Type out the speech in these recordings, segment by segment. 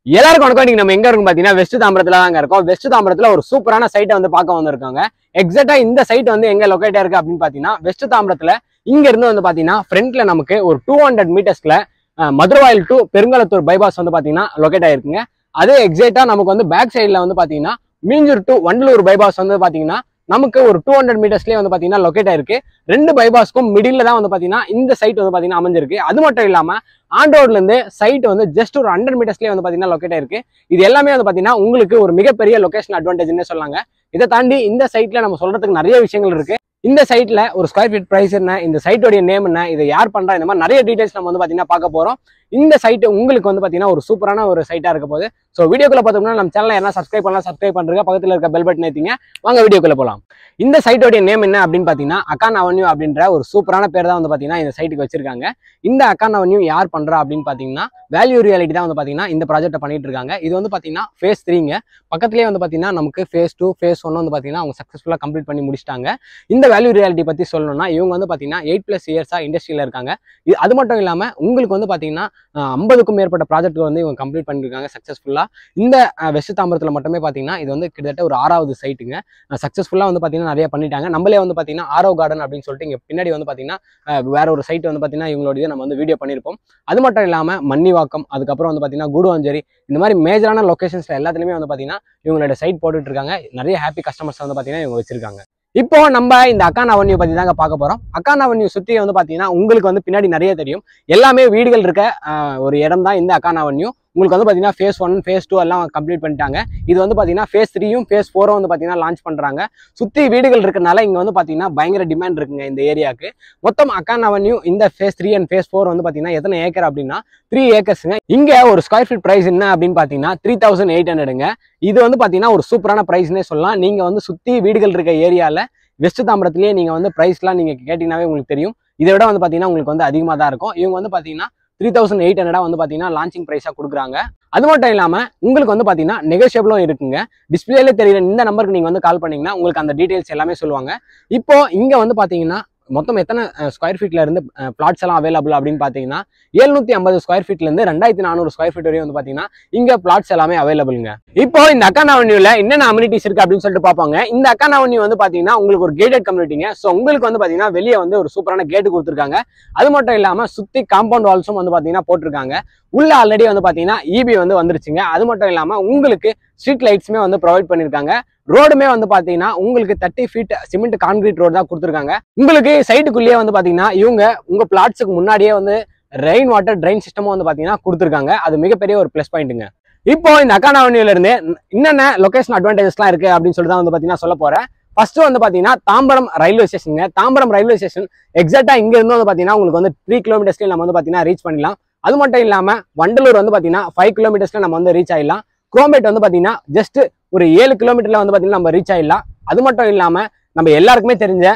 எல்லாருக்கும் வணக்கம். நீங்க நம்ம எங்க இருக்கும் பாத்தீங்கன்னா வெஸ்ட் தாம்பரத்துல தாங்க இருக்கோம். வெஸ்ட் தாம்பரத்துல ஒரு சூப்பரான சைட்டை வந்து பார்க்க வந்திருக்காங்க. எக்ஸாக்டா இந்த சைட் வந்து எங்க லொகேட்டா இருக்கு அப்படின்னு பாத்தீங்கன்னா வெஸ்ட் தாம்பரத்துல இங்க இருந்து வந்து பாத்தீங்கன்னா ஃப்ரண்ட்ல நமக்கு ஒரு 200 மீட்டர்ஸ்ல மதுரவாயில் டு பெருங்கலத்தூர் பைபாஸ் வந்து பாத்தீங்கன்னா லொகேட் ஆயிருக்குங்க. அதே எக்ஸாக்டா நமக்கு வந்து பேக் சைட்ல வந்து பாத்தீங்கன்னா மீஞ்சூர் டு வண்டலூர் பைபாஸ் வந்து பாத்தீங்கன்னா நமக்கு ஒரு 200 மீட்டர்ஸ்லேயே வந்து பாத்தீங்கன்னா லொகேட் ஆயிருக்கு. ரெண்டு பைபாஸ்க்கும் மிடில் தான் வந்து பாத்தீங்கன்னா இந்த சைட் வந்து பாத்தீங்கன்னா அமைஞ்சிருக்கு. அது மட்டும் இல்லாம ஆண்டோர்ல இருந்து சைட் வந்து ஜஸ்ட் ஒரு 100 மீட்டர்ஸ்லேயே வந்து பாத்தீங்கன்னா லொகேட் ஆயிருக்கு. இது எல்லாமே வந்து பாத்தீங்கன்னா உங்களுக்கு ஒரு மிகப்பெரிய லொகேஷன் அட்வான்டேஜ்னே சொல்லாங்க. இதை தாண்டி இந்த சைட்ல நம்ம சொல்றதுக்கு நிறைய விஷயங்கள் இருக்கு. இந்த சைட்ல ஒரு ஸ்கொயர் ஃபீட் பிரைஸ் என்ன, இந்த சைட்டோடைய நேம் என்ன, இதை யார் பண்றா, இந்த மாதிரி நிறைய டீடைல்ஸ் நம்ம வந்து பாத்தீங்கன்னா பார்க்க போறோம். இந்த சைட் உங்களுக்கு வந்து பாத்தீங்கன்னா ஒரு சூப்பரான ஒரு சைட்டா இருக்க போகுது. ஸோ வீடியோக்குள்ள பார்த்தோம்னா நம்ம சேனலை என்ன சப்ஸ்கிரைப் பண்ணலாம், சப்ஸ்கிரைப் பண்றீங்க, பக்கத்தில் இருக்க பெல் பட்டன் ஏத்திங்க. வாங்க வீடியோக்குள்ள போலாம். இந்த சைட்டோடைய நேம் என்ன அப்படின்னு பாத்தீங்கன்னா அக்கான் அவென்யூ அப்படின்ற ஒரு சூப்பரான பேர் தான் வந்து பாத்தீங்கன்னா இந்த சைட்டுக்கு வச்சிருக்காங்க. இந்த அக்கான் அவென்யூ யார் பண்றா அப்படின்னு பாத்தீங்கன்னா வேல்யூ ரியாலிட்டி தான் வந்து பாத்தீங்கன்னா இந்த ப்ராஜெக்ட் பண்ணிட்டு இருக்காங்க. இது வந்து பாத்தீங்கன்னா ஃபேஸ் 3ங்க. பக்கத்துலேயே வந்து பாத்தீங்கன்னா நமக்கு ஃபேஸ் 2 ஃபேஸ் 1 வந்து பாத்தீங்கன்னா அவங்க சக்சஸ்ஃபுல்லா கம்ப்ளீட் பண்ணி முடிச்சிட்டாங்க. இந்த வேல்யூ ரியாலிட்டி பத்தி சொல்லணும்னா இவங்க வந்து பாத்தீங்கன்னா 8+ இயர்ஸா இண்டஸ்ட்ரியில இருக்காங்க. அது மட்டும் இல்லாம உங்களுக்கு வந்து பாத்தீங்கன்னா 50க்கும் மேற்பட்ட ப்ராஜெக்ட் வந்து இவங்க கம்ப்ளீட் பண்ணிருக்காங்க சக்சஸ்ஃபுல்லா. இந்த வெஸ்ட் தாம்பரத்துல மட்டுமே பாத்தீங்கன்னா இது வந்து கிட்டத்தட்ட ஒரு 6வது சைட்டுங்க. சக்சஸ்ஃபுல்லா வந்து பாத்தீங்கன்னா நிறைய பண்ணிட்டாங்க. நம்மளே வந்து பாத்தீங்கன்னா ஆரோ கார்டன் அப்படின்னு சொல்லிட்டு இங்க பின்னாடி வந்து பாத்தீங்கன்னா வேற ஒரு சைட் வந்து பாத்தீங்கன்னா இவங்களோட நம்ம வந்து வீடியோ பண்ணிருப்போம். அது மட்டும் இல்லாம மன்னிவாக்கம், அதுக்கப்புறம் வந்து பாத்தீங்கன்னா கூடுவாஞ்சேரி, இந்த மாதிரி மேஜரான லொகேஷன்ஸ்ல எல்லாத்துலயுமே வந்து பாத்தீங்கன்னா இவங்களோட சைட் போட்டுட்டு இருக்காங்க. நிறைய ஹாப்பி கஸ்டமர்ஸ் வந்து பாத்தீங்கன்னா இவங்க வச்சிருக்காங்க. இப்போ நம்ம இந்த அக்கான் அவென்யூ பத்தி தாங்க பார்க்க போறோம். அக்கான் அவென்யூ சுத்தி வந்து பாத்தீங்கன்னா உங்களுக்கு வந்து பின்னாடி நிறைய தெரியும். எல்லாமே வீடுகள் இருக்க ஒரு இடம் தான் இந்த அக்கான் அவென்யூ. உங்களுக்கு வந்து பாத்தீங்கன்னா ஃபேஸ் 1 ஃபேஸ் 2 எல்லாம் கம்ப்ளீட் பண்ணிட்டாங்க. இது வந்து பாத்தீங்கன்னா ஃபேஸ் 3யும் ஃபேஸ் 4ம் வந்து பாத்தீங்கன்னா லான்ச் பண்றாங்க. சுத்தி வீடுகள் இருக்கனால இங்க வந்து பாத்தீங்கன்னா பயங்கர டிமாண்ட் இருக்குங்க இந்த ஏரியாவுக்கு. மொத்தம் அக்கான் அவென்யூ இந்த ஃபேஸ் 3 அண்ட் ஃபேஸ் 4 வந்து பாத்தீங்கன்னா எத்தனை ஏக்கர் அப்படின்னா 3 ஏக்கர்ஸ்ங்க. இங்க ஒரு ஸ்கொயர் ஃபீட் பிரைஸ் என்ன அப்படின்னு பாத்தீங்கன்னா 3800ங்க. இது வந்து பாத்தீங்கன்னா ஒரு சூப்பரான பிரைஸ்னே சொல்லலாம். நீங்க வந்து சுத்தி வீடுகள் இருக்க ஏரியால வெஸ்ட் தாம்பரத்திலேயே நீங்க வந்து பிரைஸ்லாம் நீங்க கேட்டீங்கன்னாவே உங்களுக்கு தெரியும். இதை விட வந்து பாத்தீங்கன்னா உங்களுக்கு வந்து அதிகமா தான் இருக்கும். இவங்க வந்து பாத்தீங்கன்னா 3800 வந்து பாத்தீங்கன்னா லான்ச்சிங் பிரைஸா கொடுக்குறாங்க. அது மட்டும் இல்லாம உங்களுக்கு வந்து பாத்தீங்கன்னா நெகோஷியபிளும் இருக்குங்க. டிஸ்பிளேல தெரியுற இந்த நம்பருக்கு நீங்க வந்து கால் பண்ணீங்கன்னா உங்களுக்கு அந்த டீடைல்ஸ் எல்லாமே சொல்லுவாங்க. இப்போ இங்க வந்து பாத்தீங்கன்னா மொத்தம் எத்தனை ஸ்கொயர் ஃபீட்ல இருந்து பிளாட்ஸ் எல்லாம் அவைலபிள் அப்படின்னு பாத்தீங்கன்னா 750 ஸ்கொயர் ஃபீட்ல இருந்து 2400 ஸ்கொயர் ஃபீட் வரையும் வந்து பாத்தீங்கன்னா இங்க பிளாட்ஸ் எல்லாமே அவைலபிள்ங்க. இப்போ இந்த அக்கான் அவென்யூல என்னென்ன அம்யூனிட்டிஸ் இருக்கு அப்படின்னு சொல்லிட்டு பார்ப்பாங்க. இந்த அக்கான் அவென்யூ வந்து பாத்தீங்கன்னா உங்களுக்கு ஒரு கேட்டட் கம்யூனிட்டிங்க. ஸோ உங்களுக்கு வந்து பாத்தீங்கன்னா வெளியே வந்து ஒரு சூப்பரான கேட்டு கொடுத்துருக்காங்க. அது மட்டும் இல்லாம சுத்தி காம்பவுண்ட் வால்ஸும் வந்து பாத்தீங்கன்னா போட்டிருக்காங்க. உள்ள ஆல்ரெடி வந்து பாத்தீங்கன்னா இபி வந்து வந்துருச்சுங்க. அது மட்டும் இல்லாம உங்களுக்கு ஸ்ட்ரீட் லைட்ஸுமே வந்து ப்ரொவைட் பண்ணிருக்காங்க. ரோடுமே வந்து பாத்தீங்கன்னா உங்களுக்கு 30 ஃபீட் சிமெண்ட் கான்கிரீட் ரோடு தான் கொடுத்துருக்காங்க. உங்களுக்கு சைட்டுக்குள்ளேயே வந்து பாத்தீங்கன்னா இவங்க உங்க பிளாட்ஸுக்கு முன்னாடியே வந்து ரெயின் வாட்டர் ட்ரைன் சிஸ்டமும் வந்து பாத்தீங்கன்னா கொடுத்துருக்காங்க. அது மிகப்பெரிய ஒரு பிளஸ் பாயிண்ட்டுங்க. இப்போ இந்த அக்கான் அவென்யூல இருந்து என்னென்ன லொகேஷன் அட்வான்டேஜஸ்லாம் இருக்கு அப்படின்னு சொல்லிட்டு தான் வந்து பாத்தீங்கன்னா சொல்ல போறேன். ஃபர்ஸ்ட் வந்து பாத்தீங்கன்னா தாம்பரம் ரயில்வே ஸ்டேஷனுங்க. தாம்பரம் ரயில்வே ஸ்டேஷன் எக்ஸாக்டா இங்க இருந்து வந்து பாத்தீங்கன்னா உங்களுக்கு வந்து 3 கிலோமீட்டர்ஸ்ல நம்ம வந்து பாத்தீங்கன்னா ரீச் பண்ணிடலாம். அது மட்டும் இல்லாம வண்டலூர் வந்து பாத்தீங்கன்னா 5 கிலோமீட்டர்ஸ்ல நம்ம வந்து ரீச் ஆயிடலாம். குரோம்பேட் வந்து பாத்தீங்கன்னா ஜஸ்ட் ஒரு 7 கிலோமீட்டர்ல வந்து பாத்தீங்கன்னா நம்ம ரீச் ஆயிடலாம். அது மட்டும் இல்லாம நம்ம எல்லாருக்குமே தெரிஞ்ச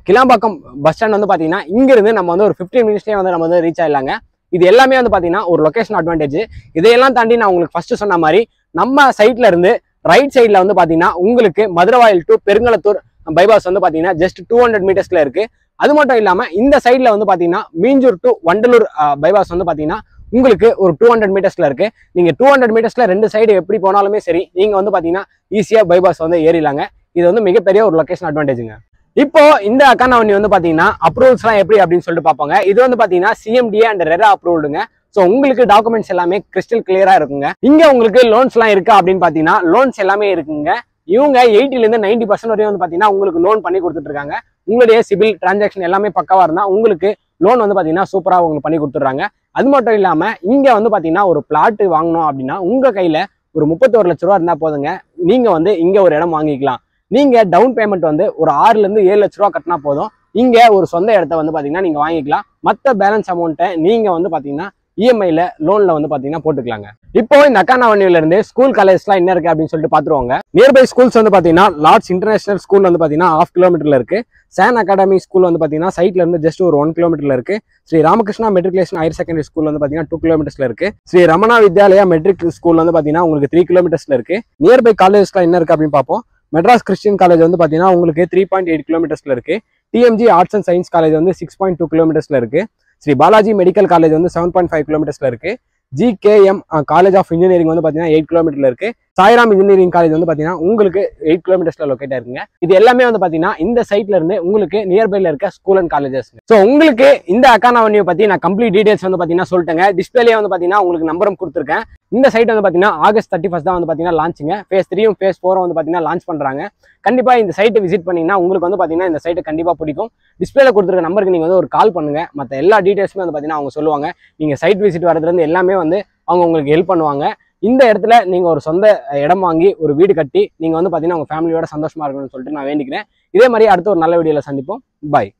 கிளாம்பாக்கம் பஸ் ஸ்டாண்ட் வந்து பாத்தீங்கன்னா இங்க இருந்து நம்ம வந்து ஒரு 15 மினிட்ஸ்லயே வந்து நம்ம வந்து ரீச் ஆயிடலாங்க. இது எல்லாமே வந்து பாத்தீங்கன்னா ஒரு லொகேஷன் அட்வான்டேஜ். இதையெல்லாம் தாண்டி நான் உங்களுக்கு ஃபர்ஸ்ட் சொன்ன மாதிரி நம்ம சைட்ல இருந்து ரைட் சைட்ல வந்து பாத்தீங்கன்னா உங்களுக்கு மதுரவாயில் டு பெருங்கலத்தூர் பைபாஸ் வந்து பாத்தீங்கன்னா ஜஸ்ட் 200 மீட்டர்ஸ்ல இருக்கு. அது மட்டும் இல்லாம இந்த சைட்ல வந்து பாத்தீங்கன்னா மீஞ்சூர் டு வண்டலூர் பைபாஸ் வந்து பாத்தீங்கன்னா உங்களுக்கு ஒரு 200 மீட்டர்ஸ்ல இருக்கு. நீங்க 200 மீட்டர்ஸ்ல ரெண்டு சைடு எப்படி போனாலுமே சரி நீங்க வந்து பாத்தீங்கன்னா ஈஸியா பைபாஸ் வந்து ஏறிடலாங்க. இது வந்து மிகப்பெரிய ஒரு லொகேஷன் அட்வான்டேஜுங்க. இப்போ இந்த அக்கான் அவென்யூ வந்து பாத்தீங்கன்னா அப்ரூவல்ஸ் எல்லாம் எப்படி அப்படின்னு சொல்லிட்டு பார்ப்பாங்க. இது வந்து பாத்தீங்கன்னா CMDA அண்ட் ரெரா அப்ரூவ்டுங்க. ஸோ உங்களுக்கு டாக்குமெண்ட்ஸ் எல்லாமே கிறிஸ்டல் கிளியரா இருக்குங்க. இங்க உங்களுக்கு லோன்ஸ் எல்லாம் இருக்கா அப்படின்னு பாத்தீங்கன்னா லோன்ஸ் எல்லாமே இருக்குங்க. இவங்க 80ல இருந்து 90% வரையும் வந்து பாத்தீங்கன்னா உங்களுக்கு லோன் பண்ணி கொடுத்துட்டு இருக்காங்க. உங்களுடைய சிபில் டிரான்சாக்ஷன் எல்லாமே பக்காவா இருந்தா உங்களுக்கு லோன் வந்து பாத்தீங்கன்னா சூப்பரா உங்களுக்கு பண்ணி கொடுத்துட்றாங்க. அது மட்டும் இல்லாம இங்க வந்து பாத்தீங்கன்னா ஒரு பிளாட் வாங்கணும் அப்படின்னா உங்க கையில ஒரு 31 லட்ச ரூபா இருந்தா போதுங்க. நீங்க வந்து இங்க ஒரு இடம் வாங்கிக்கலாம். நீங்க டவுன் பேமெண்ட் வந்து ஒரு 6ல இருந்து 7 லட்ச ரூபா கட்டினா போதும். இங்க ஒரு சொந்த இடத்த வந்து பாத்தீங்கன்னா நீங்க வாங்கிக்கலாம். மத்த பேலன்ஸ் அமௌண்ட்டை நீங்க வந்து பாத்தீங்கன்னா இஎம்ஐல லோன்ல வந்து பாத்தீங்கன்னா போட்டுக்கலாங்க. இப்போ இந்த அக்கான் அவென்யூல இருந்து ஸ்கூல் காலேஜ்லாம் என்ன இருக்கு அப்படின்னு சொல்லிட்டு பாத்துருவாங்க. நியர்பை ஸ்கூல்ஸ் வந்து பாத்தீங்கன்னா லார்ட்ஸ் இன்டர்நேஷனல் ஸ்கூல் வந்து பாத்தீங்கன்னா 1/2 கிலோமீட்டர்ல இருக்கு. சான் அகாடமி ஸ்கூல் வந்து பாத்தீங்கன்னா சைட்ல இருந்து ஜஸ்ட் ஒரு 1 கிலோமீட்டர்ல இருக்கு. Shri Ramakrishna matriculation higher secondary school வந்து பாத்தீங்கன்னா 2 கிலோமீட்டர்ஸ்ல இருக்கு. ஸ்ரீ ரமணா வித்யாலயா மெட்ரிக் ஸ்கூல் வந்து பாத்தீங்கன்னா உங்களுக்கு 3 கிலோமீட்டர்ஸ்ல இருக்கு. நியர்பை காலேஜ்லாம் என்ன இருக்கு அப்படின்னு பார்ப்போம். மெட்ராஸ் கிறிஸ்டியன் காலேஜ் வந்து பாத்தீங்கன்னா உங்களுக்கு 3.8 கிலோமீட்டர்ஸ்ல இருக்கு. DMG arts and science college வந்து 6.2 கிலோமீட்டர்ஸ்ல இருக்கு. ஸ்ரீ பாலாஜி மெடிக்கல் காலேஜ் வந்து 7.5 கிலோமீட்டர்ஸ்ல இருக்கு. GKM காலேஜ் ஆஃப் இன்ஜினியரிங் வந்து பார்த்தீங்கன்னா 8 கிலோமீட்டர்ல இருக்கு. சாய்ராம் இன்ஜினியரிங் காலேஜ் வந்து பார்த்தீங்கன்னா உங்களுக்கு 8 கிலோமீட்டர்ஸ்ல லொக்கேட் இருக்குங்க. இது எல்லாமே வந்து பார்த்தீங்கன்னா இந்த சைட்ல இருந்து உங்களுக்கு நியர்பைல இருக்க ஸ்கூல் அண்ட் காலேஜஸ். ஸோ உங்களுக்கு இந்த அக்கானா அவென்யூ பத்தி நான் கம்ப்ளீட் டீடைல்ஸ் வந்து பார்த்தீங்கன்னா சொல்லிட்டேங்க. டிஸ்பிளேயே வந்து பார்த்தீங்கன்னா உங்களுக்கு நம்பரும் கொடுத்துருக்கேன். இந்த சைட் வந்து பார்த்தீங்கன்னா ஆகஸ்ட் 31 தான் வந்து பார்த்தீங்கன்னா லான்ச்சுங்க. ஃபேஸ் 3யும் ஃபேஸ் 4ம் வந்து பார்த்தீங்கன்னா லான்ச் பண்றாங்க. கண்டிப்பா இந்த சைட்டை விசிட் பண்ணீங்கன்னா உங்களுக்கு வந்து பார்த்தீங்கன்னா இந்த சைட்டை கண்டிப்பா பிடிக்கும். டிஸ்பிளேல கொடுத்துருக்க நம்பருக்கு நீங்க வந்து ஒரு கால் பண்ணுங்க. மற்ற எல்லா டீடைல்ஸுமே வந்து பார்த்தீங்கன்னா அவங்க சொல்லுவாங்க. நீங்க சைட் விசிட் வரதுல இருந்து எல்லாமே வந்து அவங்க உங்களுக்கு ஹெல்ப் பண்ணுவாங்க. இந்த இடத்துல நீங்க ஒரு சொந்த இடம் வாங்கி ஒரு வீடு கட்டி நீங்க வந்து பாத்தீங்கன்னா உங்க ஃபேமிலியோட சந்தோஷமா இருக்கணும்னு சொல்லிட்டு நான் வேண்டிக்கிறேன். இதே மாதிரி அடுத்த ஒரு நல்ல வீடியோல சந்திப்போம். பாய்.